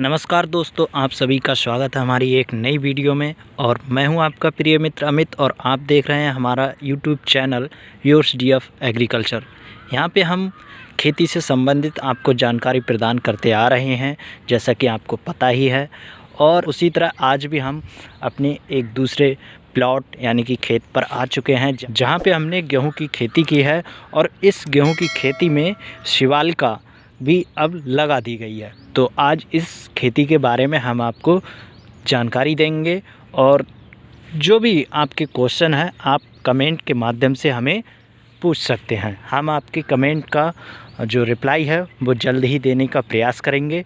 नमस्कार दोस्तों, आप सभी का स्वागत है हमारी एक नई वीडियो में। और मैं हूं आपका प्रिय मित्र अमित और आप देख रहे हैं हमारा YouTube channel yours DF agriculture. यहां पे हम खेती से संबंधित आपको जानकारी प्रदान करते आ रहे हैं, जैसा कि आपको पता ही है। और उसी तरह आज भी हम अपने एक दूसरे प्लॉट यानी कि खेत पर आ चुके हैं, जहां पे हमने गेहूं की खेती की है। और इस गेहूं की खेती में शिवालिका भी अब लगा दी गई है। तो आज इस खेती के बारे में हम आपको जानकारी देंगे और जो भी आपके क्वेश्चन है आप कमेंट के माध्यम से हमें पूछ सकते हैं। हम आपके कमेंट का जो रिप्लाई है वो जल्द ही देने का प्रयास करेंगे।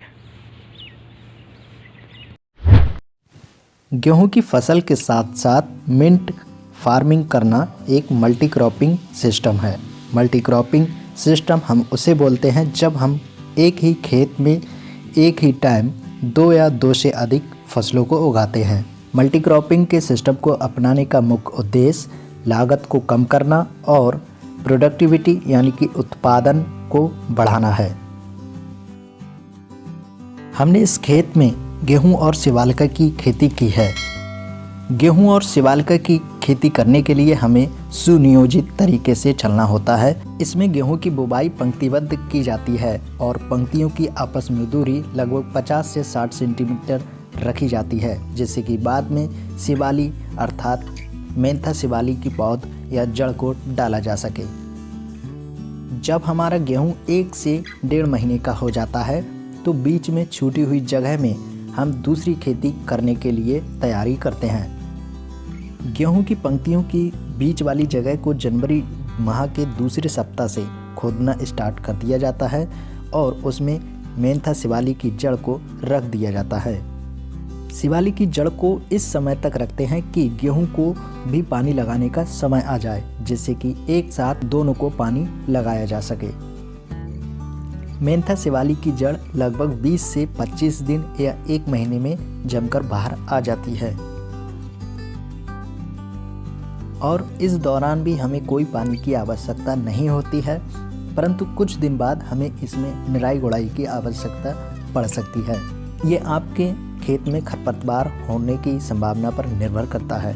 गेहूं की फसल के साथ साथ मिंट फार्मिंग करना एक मल्टी क्रॉपिंग सिस्टम है। मल्टी क्रॉपिंग सिस्टम हम उसे बोलते हैं जब हम एक ही खेत में एक ही टाइम 2 या 2 से अधिक फसलों को उगाते हैं। मल्टी क्रॉपिंग के सिस्टम को अपनाने का मुख्य उद्देश्य लागत को कम करना और प्रोडक्टिविटी यानी कि उत्पादन को बढ़ाना है। हमने इस खेत में गेहूं और शिवालिका की खेती की है। गेहूं और शिवालिका की खेती करने के लिए हमें सुनियोजित तरीके से चलना होता है। इसमें गेहूं की बुवाई पंक्तिबद्ध की जाती है और पंक्तियों की आपस में दूरी लगभग 50 से 60 सेंटीमीटर रखी जाती है, जिससे कि बाद में शिवाली अर्थात मेंथा शिवाली की पौध या जड़ को डाला जा सके। जब हमारा गेहूं 1 से 1.5 महीने का हो जाता है तो बीच में छूटी हुई जगह में हम दूसरी खेती करने के लिए तैयारी करते हैं। गेहूं की पंक्तियों की बीच वाली जगह को जनवरी माह के दूसरे सप्ताह से खोदना स्टार्ट कर दिया जाता है और उसमें मेंथा शिवाली की जड़ को रख दिया जाता है। शिवाली की जड़ को इस समय तक रखते हैं कि गेहूं को भी पानी लगाने का समय आ जाए, जिससे कि एक साथ दोनों को पानी लगाया जा सके। मेंथा शिवाली की जड़ लगभग 20 से 25 दिन या 1 महीने में जमकर बाहर आ जाती है और इस दौरान भी हमें कोई पानी की आवश्यकता नहीं होती है, परंतु कुछ दिन बाद हमें इसमें निराई गुड़ाई की आवश्यकता पड़ सकती है। ये आपके खेत में खरपतवार होने की संभावना पर निर्भर करता है।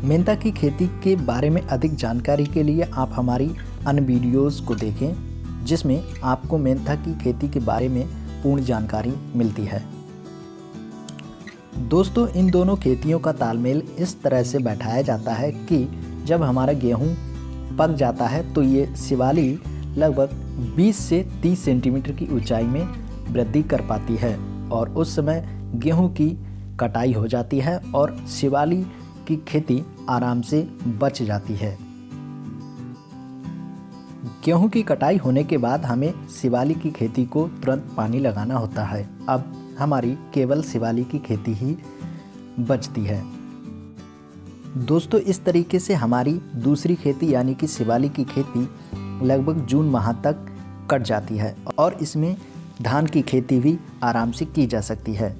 मेंथा की खेती के बारे में अधिक जानकारी के लिए आप हमारी अन्य वीडियोस को देखें, जिसमें आपको मेंथा की खेती के बारे में पूर्ण जानकारी मिलती है। दोस्तों, इन दोनों खेतियों का तालमेल इस तरह से बैठाया जाता है कि जब हमारा गेहूं पक जाता है तो ये शिवाली लगभग 20 से 30 सेंटीमीटर की ऊंचाई में वृद्धि कर पाती है और उस समय गेहूं की कटाई हो जाती है और शिवाली की खेती आराम से बच जाती है। गेहूं की कटाई होने के बाद हमें शिवाली की खेती को तुरंत पानी लगाना होता है। अब हमारी केवल शिवाली की खेती ही बचती है। दोस्तों, इस तरीके से हमारी दूसरी खेती यानी कि शिवाली की खेती लगभग जून माह तक कट जाती है और इसमें धान की खेती भी आराम से की जा सकती है।